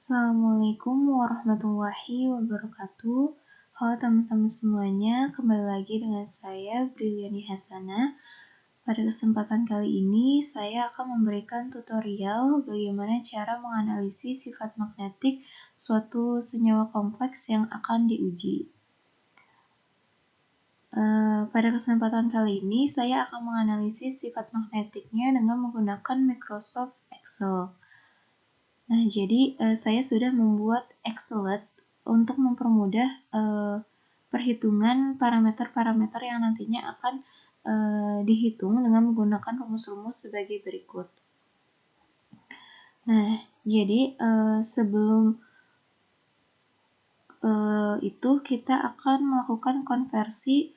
Assalamualaikum warahmatullahi wabarakatuh. Halo teman-teman semuanya, kembali lagi dengan saya Briliani Hasana. Pada kesempatan kali ini, saya akan memberikan tutorial bagaimana cara menganalisis sifat magnetik suatu senyawa kompleks yang akan diuji. Pada kesempatan kali ini, saya akan menganalisis sifat magnetiknya dengan menggunakan Microsoft Excel. Nah, jadi saya sudah membuat Excelet untuk mempermudah perhitungan parameter-parameter yang nantinya akan dihitung dengan menggunakan rumus-rumus sebagai berikut. Nah, jadi sebelum itu kita akan melakukan konversi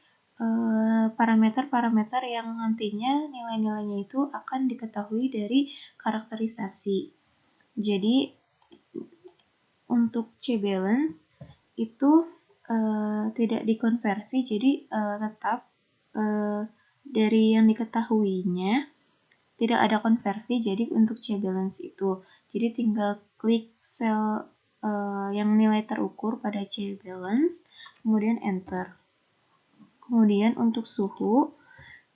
parameter-parameter yang nantinya nilai-nilainya itu akan diketahui dari karakterisasi. Jadi untuk C-balance itu tidak dikonversi, jadi tetap dari yang diketahuinya tidak ada konversi. Jadi untuk C-balance itu, jadi tinggal klik sel yang nilai terukur pada C-balance, kemudian enter. Kemudian untuk suhu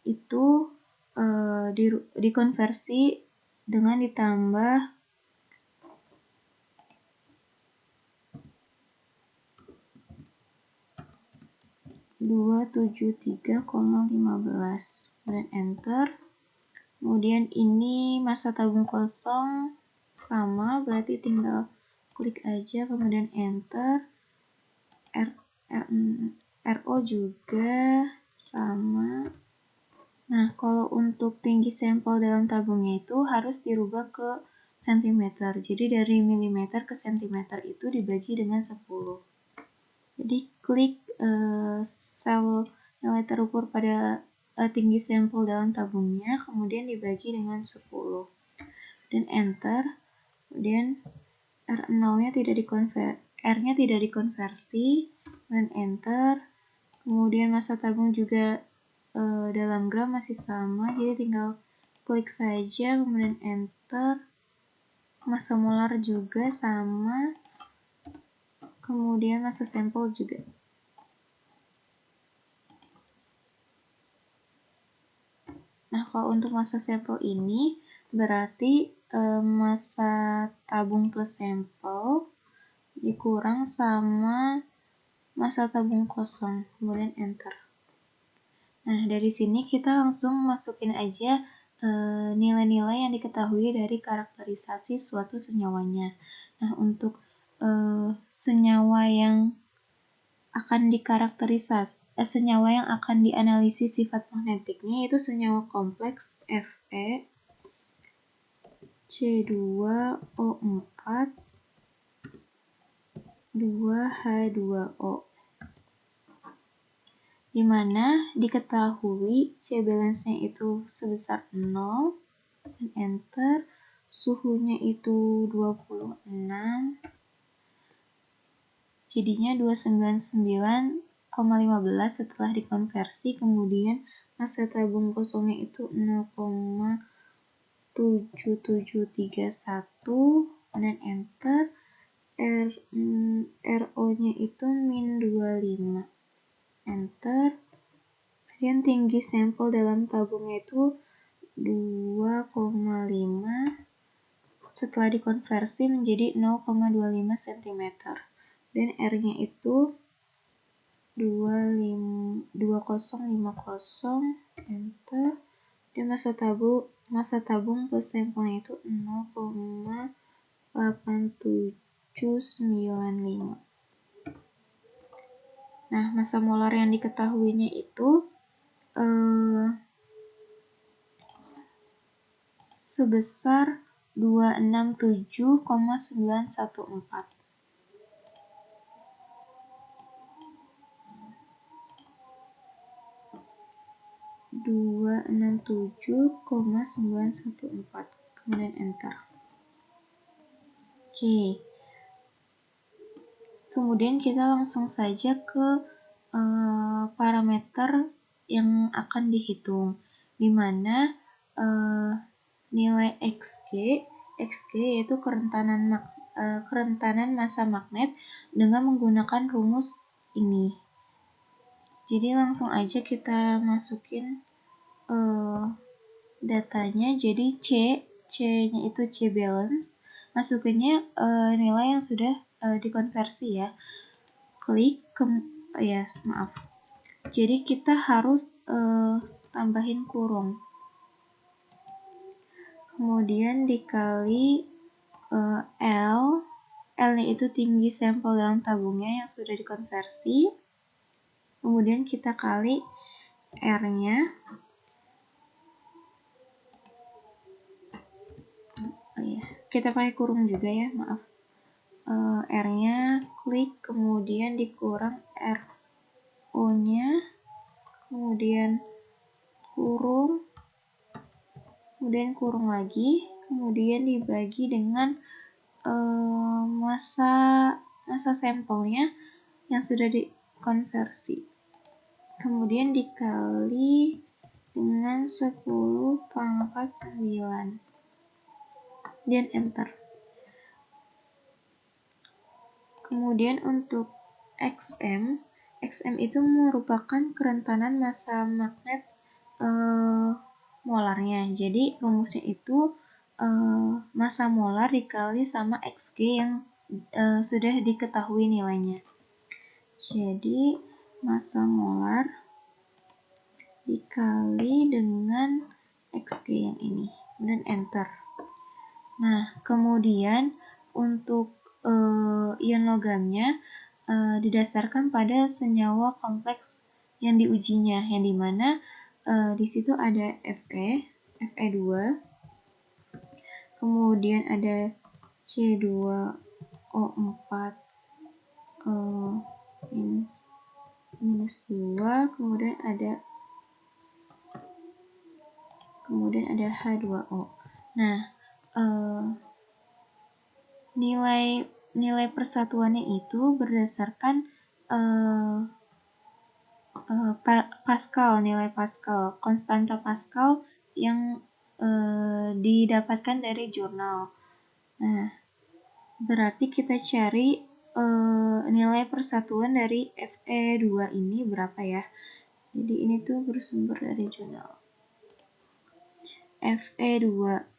itu dikonversi dengan ditambah 273,15, kemudian enter. Kemudian ini masa tabung kosong sama, berarti tinggal klik aja kemudian enter. RO juga sama. Nah, kalau untuk tinggi sampel dalam tabungnya itu harus dirubah ke cm. Jadi dari milimeter ke cm itu dibagi dengan 10. Jadi klik sel nilai terukur pada tinggi sampel dalam tabungnya, kemudian dibagi dengan 10. Dan enter. Kemudian R0-nya R-nya tidak dikonversi, dan enter. Kemudian massa tabung juga dalam gram masih sama, jadi tinggal klik saja, kemudian enter. Massa molar juga sama, kemudian massa sampel juga. Nah, kalau untuk massa sampel ini berarti massa tabung plus sampel dikurang sama massa tabung kosong, kemudian enter. Nah, dari sini kita langsung masukin aja nilai-nilai yang diketahui dari karakterisasi suatu senyawanya. Nah, untuk senyawa yang akan senyawa yang akan dianalisis sifat magnetiknya yaitu senyawa kompleks Fe C2O4 2H2O, di mana diketahui C-balance-nya itu sebesar 0, dan enter. Suhunya itu 26, jadinya 299,15 setelah dikonversi. Kemudian massa tabung kosongnya itu 0,7731, dan enter. RO-nya itu min 25, enter. Kemudian tinggi sampel dalam tabungnya itu 2,5 setelah dikonversi menjadi 0,25 cm, dan R-nya itu 2050, enter. Dan massa tabung plus sampelnya itu 0,8795. Nah, massa molar yang diketahuinya itu sebesar 267,914. Kemudian enter. Oke. Kemudian kita langsung saja ke parameter yang akan dihitung, di mana nilai Xg yaitu kerentanan kerentanan massa magnet dengan menggunakan rumus ini. Jadi langsung aja kita masukin datanya. Jadi C-nya itu C balance, masukinnya nilai yang sudah dikonversi ya. Klik maaf. Jadi kita harus tambahin kurung. Kemudian dikali L-nya itu tinggi sampel dalam tabungnya yang sudah dikonversi. Kemudian kita kali R-nya. Kita pakai kurung juga ya, maaf. R-nya klik, kemudian dikurang RO-nya, kemudian kurung, kemudian kurung lagi, kemudian dibagi dengan massa sampelnya yang sudah dikonversi. Kemudian dikali dengan 10⁻⁹. Dan enter. Kemudian untuk XM itu merupakan kerentanan massa magnet molarnya. Jadi rumusnya itu massa molar dikali sama Xg yang sudah diketahui nilainya. Jadi massa molar dikali dengan Xg yang ini, dan enter. Nah, kemudian untuk ion logamnya didasarkan pada senyawa kompleks yang diujinya, yang dimana di situ ada Fe2, kemudian ada C2O4 minus 2, kemudian ada H2O. Nah, nilai persatuannya itu berdasarkan Pascal, nilai Pascal, konstanta Pascal yang didapatkan dari jurnal. Nah, berarti kita cari nilai persatuan dari Fe2 ini berapa ya. Jadi ini tuh bersumber dari jurnal. Fe2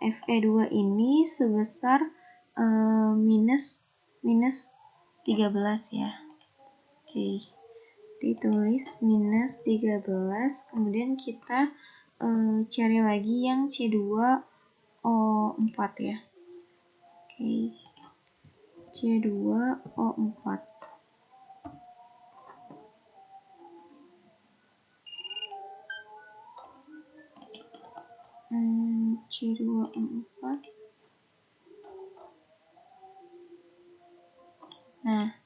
Fe2 ini sebesar minus 13 ya. Oke. Ditulis minus 13, kemudian kita cari lagi yang C2O4 ya. Oke. C2O4. C2O4. Nah,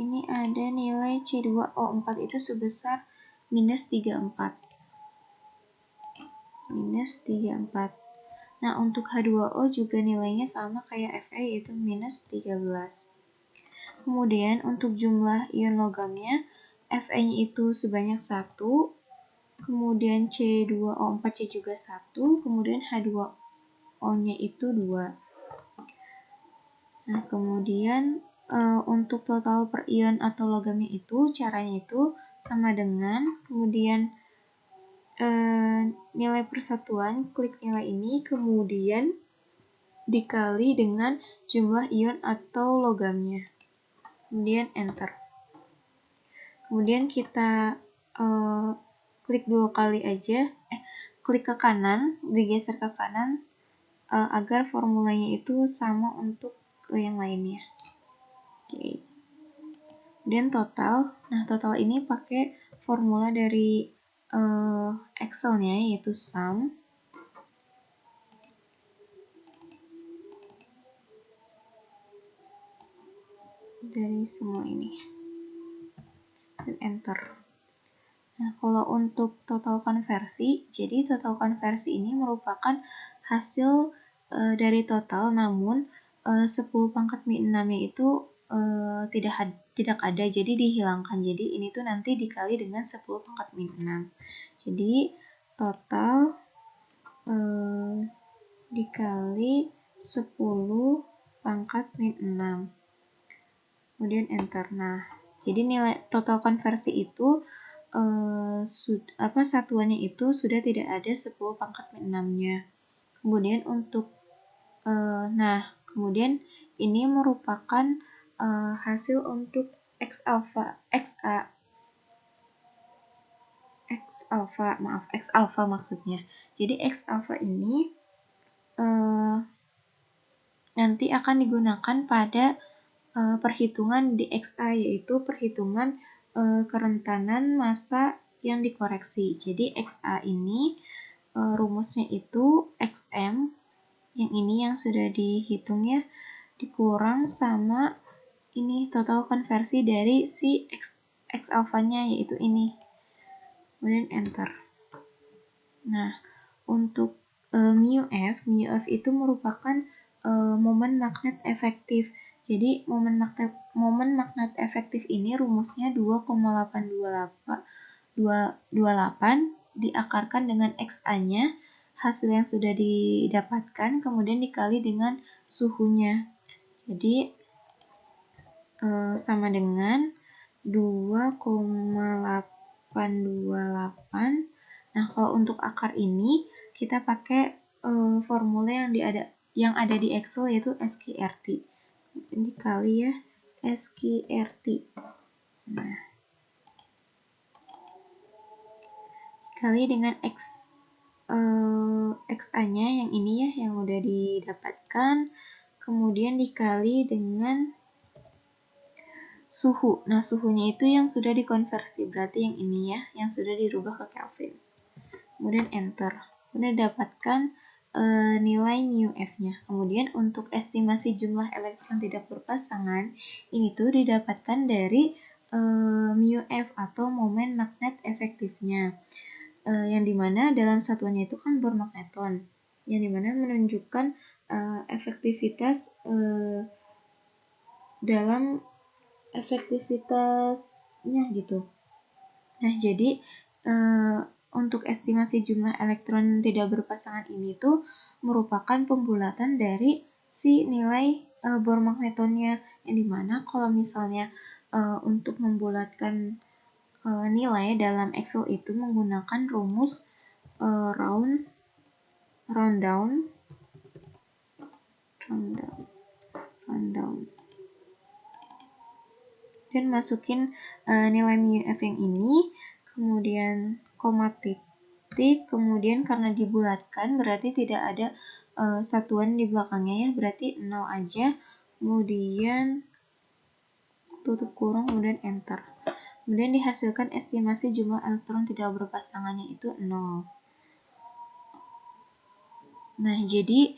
ini ada nilai C2O4 itu sebesar minus 34. Nah, untuk H2O juga nilainya sama kayak Fe, yaitu minus 13. Kemudian untuk jumlah ion logamnya, Fe-nya itu sebanyak 1, kemudian C2O4-nya juga 1, kemudian H2O-nya itu 2. Nah, kemudian untuk total per ion atau logamnya itu, caranya itu sama dengan, kemudian nilai persatuan, klik nilai ini, kemudian dikali dengan jumlah ion atau logamnya. Kemudian enter. Kemudian kita klik 2 kali aja, klik ke kanan, digeser ke kanan agar formulanya itu sama untuk yang lainnya. Oke. Kemudian total. Nah, total ini pakai formula dari Excel-nya, yaitu sum dari semua ini, dan enter. Nah, kalau untuk total konversi, jadi total konversi ini merupakan hasil dari total, namun 10⁻⁶ -nya itu tidak ada, jadi dihilangkan. Jadi ini tuh nanti dikali dengan 10 pangkat min 6. Jadi total dikali 10 pangkat min 6. Kemudian enter. Nah, jadi nilai total konversi itu satuannya itu sudah tidak ada 10 pangkat min 6-nya. Kemudian untuk kemudian ini merupakan hasil untuk X alpha maksudnya. Jadi X alpha ini nanti akan digunakan pada perhitungan di XA, yaitu perhitungan kerentanan massa yang dikoreksi. Jadi XA ini rumusnya itu XM, yang ini yang sudah dihitung ya, dikurang sama ini total konversi dari si X alpha-nya, yaitu ini. Kemudian enter. Nah, untuk mu F itu merupakan momen magnet efektif. Jadi momen magnet efektif ini rumusnya 2,828 diakarkan dengan XA-nya, hasil yang sudah didapatkan, kemudian dikali dengan suhunya. Jadi sama dengan 2,828. Nah, kalau untuk akar ini kita pakai formula yang ada di Excel, yaitu SQRT. Ini dikali ya SQRT. Nah, dikali dengan XA-nya yang ini ya, yang udah didapatkan, kemudian dikali dengan suhu. Nah, suhunya itu yang sudah dikonversi, berarti yang ini ya, yang sudah dirubah ke Kelvin. Kemudian enter. Kemudian dapatkan nilai mu F-nya. Kemudian untuk estimasi jumlah elektron tidak berpasangan, ini tuh didapatkan dari mu F atau momen magnet efektifnya. Yang dimana dalam satuannya itu kan Bohr-magneton. Yang dimana menunjukkan efektivitas dalam efektivitasnya gitu. Nah, jadi untuk estimasi jumlah elektron tidak berpasangan ini tuh merupakan pembulatan dari si nilai Bohr-magnetonnya, yang dimana kalau misalnya untuk membulatkan nilai dalam Excel itu menggunakan rumus round down dan masukin nilai mu F yang ini, kemudian koma titik, kemudian karena dibulatkan berarti tidak ada satuan di belakangnya ya, berarti 0 aja, kemudian tutup kurung, kemudian enter. Kemudian dihasilkan estimasi jumlah elektron tidak berpasangannya itu 0. Nah, jadi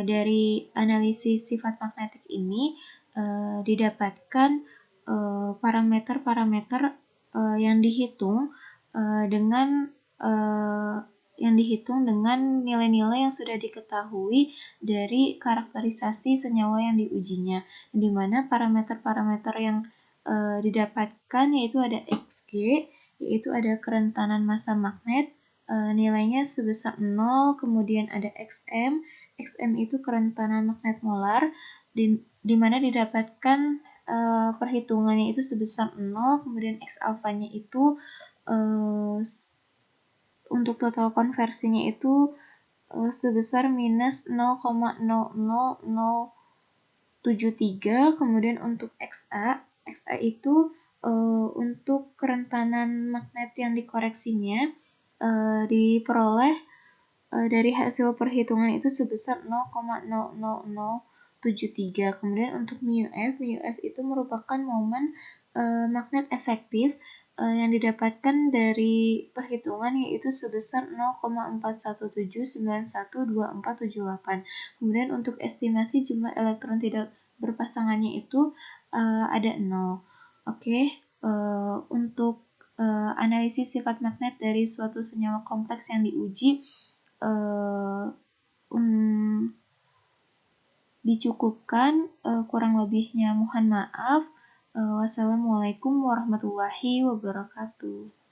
dari analisis sifat magnetik ini didapatkan parameter-parameter yang dihitung dengan nilai-nilai yang sudah diketahui dari karakterisasi senyawa yang diujinya, di mana parameter-parameter yang didapatkan yaitu ada Xg, yaitu ada kerentanan massa magnet, nilainya sebesar 0, kemudian ada XM itu kerentanan magnet molar, di mana didapatkan perhitungannya itu sebesar 0, kemudian X alpha-nya itu untuk total konversinya itu sebesar minus 0,00073, kemudian untuk XA itu untuk kerentanan magnet yang dikoreksinya diperoleh dari hasil perhitungan itu sebesar 0,00073. Kemudian untuk mu F itu merupakan momen magnet efektif yang didapatkan dari perhitungan, yaitu sebesar 0,41791248. Kemudian untuk estimasi jumlah elektron tidak berpasangannya itu ada 0. Oke, untuk analisis sifat magnet dari suatu senyawa kompleks yang diuji dicukupkan, kurang lebihnya mohon maaf. Wassalamualaikum warahmatullahi wabarakatuh.